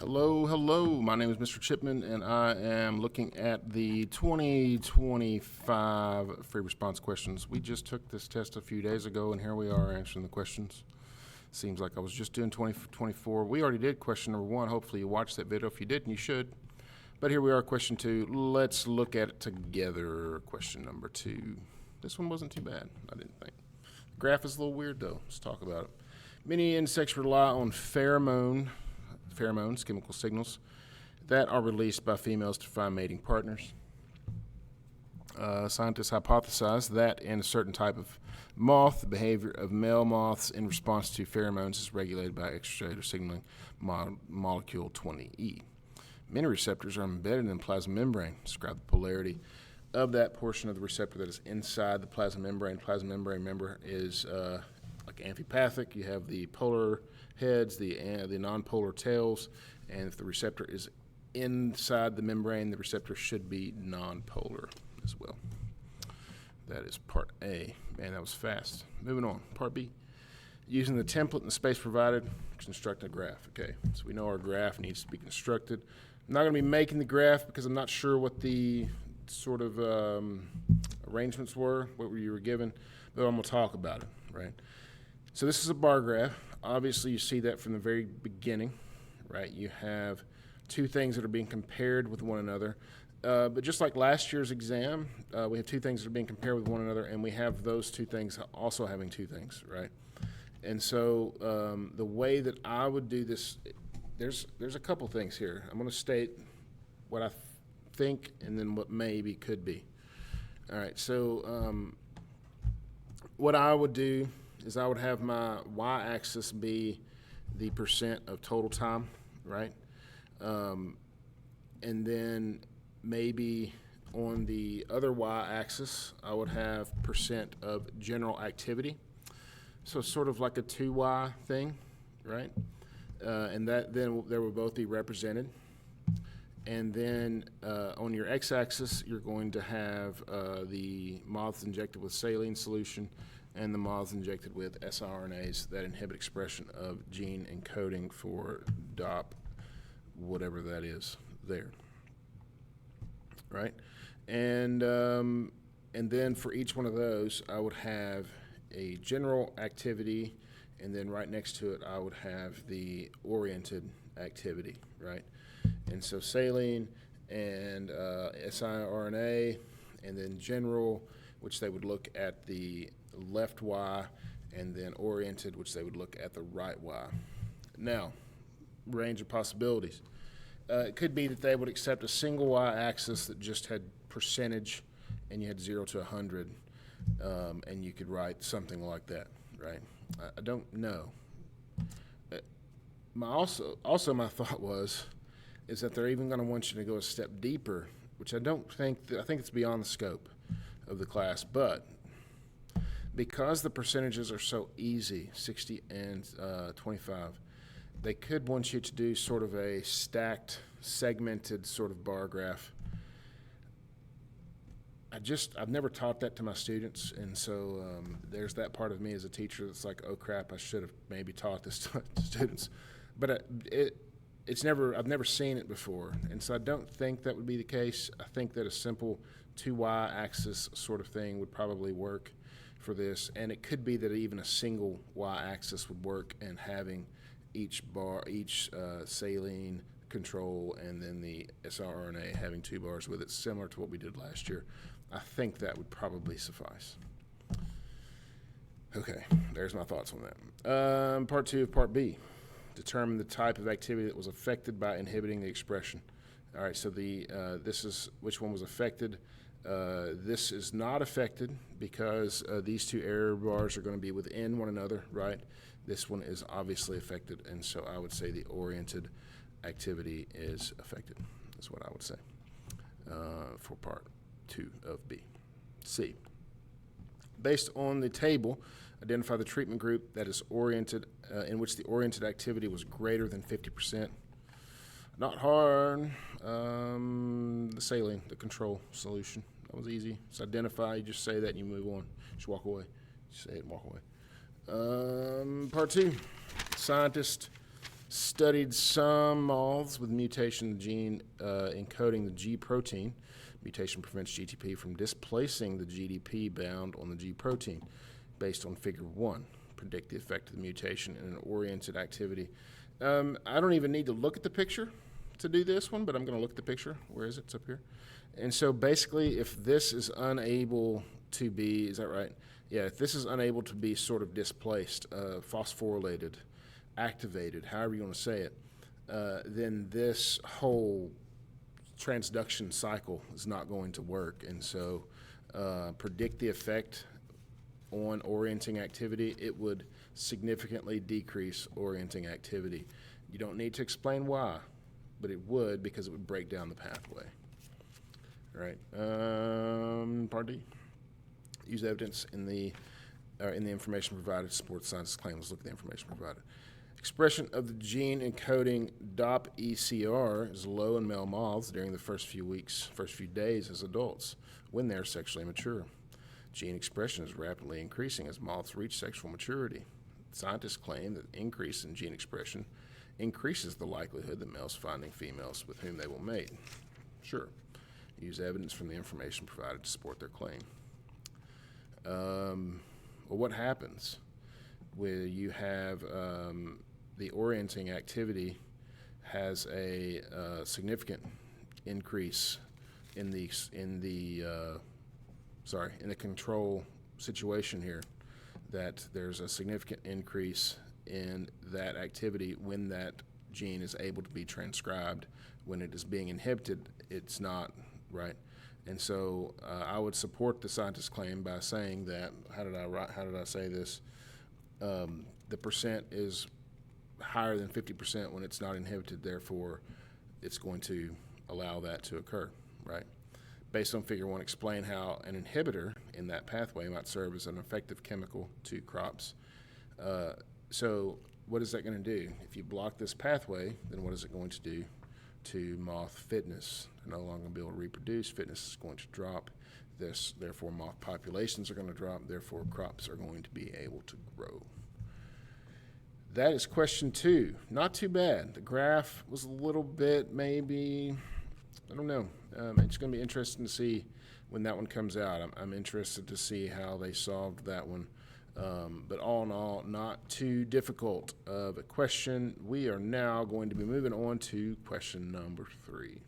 Hello, hello. My name is Mr. Chipman, and I am looking at the 2025 free response questions. We just took this test a few days ago, and here we are answering the questions. Seems like I was just doing 2024. We already did question number 1. Hopefully you watched that video. If you didn't, you should. But here we are, question 2. Let's look at it together. Question number 2. This one wasn't too bad, I didn't think. The graph is a little weird, though. Let's talk about it. Many insects rely on pheromones, chemical signals, that are released by females to find mating partners. Scientists hypothesize that in a certain type of moth, the behavior of male moths in response to pheromones is regulated by extracellular signaling molecule 20E. Many receptors are embedded in the plasma membrane. Describe the polarity of that portion of the receptor that is inside the plasma membrane. Plasma membrane, remember, is like amphipathic. You have the polar heads, the nonpolar tails, and if the receptor is inside the membrane, the receptor should be nonpolar as well. That is part A. Man, that was fast. Moving on, part B. Using the template and the space provided, construct a graph. Okay, so we know our graph needs to be constructed. I'm not going to be making the graph because I'm not sure what the sort of arrangements were, what you were given, but I'm going to talk about it, right? So this is a bar graph. Obviously, you see that from the very beginning, right? You have two things that are being compared with one another. But just like last year's exam, we have two things that are being compared with one another, and we have those two things also having two things, right? And so the way that I would do this, there's a couple things here. I'm going to state what I think and then what maybe could be. All right, so what I would do is I would have my y-axis be the percent of total time, right? And then maybe on the other y-axis, I would have percent of general activity. So sort of like a 2y thing, right? And that then they will both be represented. And then on your x-axis, you're going to have the moths injected with saline solution and the moths injected with siRNAs that inhibit expression of gene encoding for DOP, whatever that is there, right? And then for each one of those, I would have a general activity, and then right next to it, I would have the oriented activity, right? And so saline and siRNA, and then general, which they would look at the left Y, and then oriented, which they would look at the right Y. Now, range of possibilities. It could be that they would accept a single y-axis that just had percentage, and you had 0 to 100, and you could write something like that, right? I don't know. My thought is that they're even going to want you to go a step deeper, which I think it's beyond the scope of the class, but because the percentages are so easy, 60 and 25, they could want you to do sort of a stacked, segmented sort of bar graph. I've never taught that to my students, and so there's that part of me as a teacher that's like, oh crap, I should have maybe taught this to students. But I've never seen it before, and so I don't think that would be the case. I think that a simple 2y axis sort of thing would probably work for this, and it could be that even a single y-axis would work, and having each saline control and then the siRNA having 2 bars with it, similar to what we did last year. I think that would probably suffice. Okay, there's my thoughts on that. Part 2 of part B. Determine the type of activity that was affected by inhibiting the expression. All right, so this is which one was affected. This is not affected because these two error bars are going to be within one another, right? This one is obviously affected, and so I would say the oriented activity is affected. That's what I would say for part 2 of B. C. Based on the table, identify the treatment group that is oriented, in which the oriented activity was greater than 50%. Not hard. The saline, the control solution. That was easy. Just identify, you just say that and you move on. Just walk away. Just say it and walk away. Part 2. Scientists studied some moths with mutation in the gene encoding the G protein. Mutation prevents GTP from displacing the GDP bound on the G protein based on figure 1. Predict the effect of the mutation in an oriented activity. I don't even need to look at the picture to do this one, but I'm going to look at the picture. Where is it? It's up here. And so basically, if this is unable to be, is that right? Yeah, if this is unable to be sort of displaced, phosphorylated, activated, however you want to say it, then this whole transduction cycle is not going to work. And so predict the effect on orienting activity, it would significantly decrease orienting activity. You don't need to explain why, but it would, because it would break down the pathway. All right. Part D. Use evidence in the information provided to support the scientist's claim. Let's look at the information provided. Expression of the gene encoding DOP-ECR is low in male moths during the first few days as adults, when they are sexually mature. Gene expression is rapidly increasing as moths reach sexual maturity. Scientists claim that increase in gene expression increases the likelihood that males finding females with whom they will mate. Sure. Use evidence from the information provided to support their claim. Well, what happens where you have the orienting activity has a significant increase in the control situation here, that there's a significant increase in that activity when that gene is able to be transcribed. When it is being inhibited, it's not, right? And so I would support the scientist's claim by saying that, how did I say this? The percent is higher than 50% when it's not inhibited, therefore it's going to allow that to occur, right? Based on figure 1, explain how an inhibitor in that pathway might serve as an effective chemical to crops. So what is that going to do? If you block this pathway, then what is it going to do to moth fitness? They're no longer going to be able to reproduce. Fitness is going to drop. Therefore, moth populations are going to drop. Therefore, crops are going to be able to grow. That is question 2. Not too bad. The graph was a little bit maybe, I don't know. It's going to be interesting to see when that one comes out. I'm interested to see how they solved that one. But all in all, not too difficult of a question. We are now going to be moving on to question number 3.